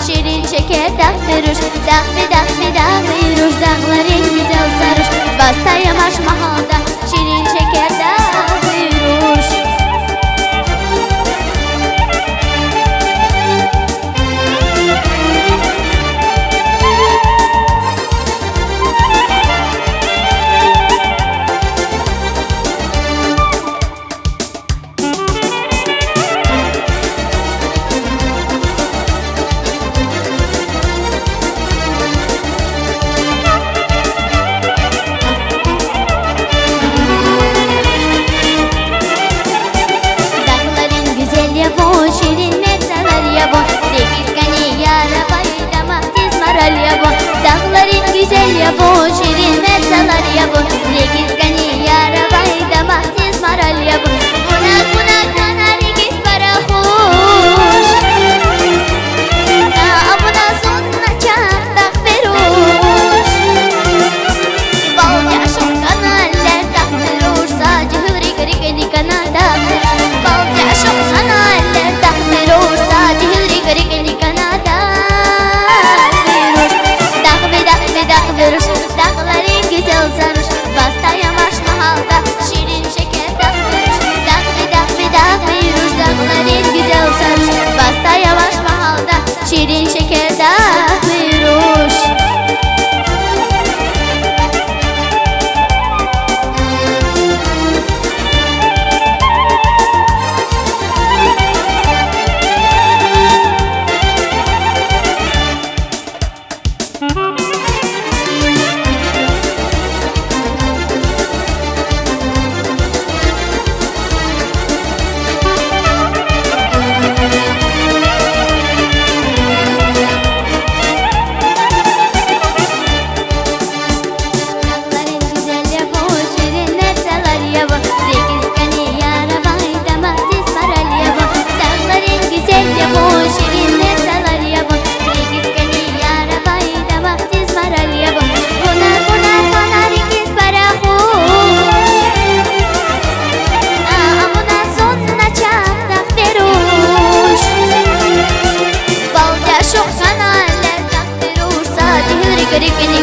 şirin şeker dağıtırır. Dağıtırır dağların güzel sarır. Basta yamaç mahalda şirin şeker dağıtırır. Dağların güzel ya bu, şirin mevsalar ya bu. Regiz gani yarabay da mahtiz maral ya bu. Buna kana regiz para hoş. Buna sonuna çak veruş. Balca şok kanaller tak veruş. Sadece hıri gri kanada. Balca şok kanaller tak veruş. Sadece hıri gri kanada. Dağların güzel sarış, basta yamaç mahalda şirin şeker dağıtırır. Dağıtırır dağların güzel sarış, basta yamaç mahalda şirin şeker dağıtırır. Geri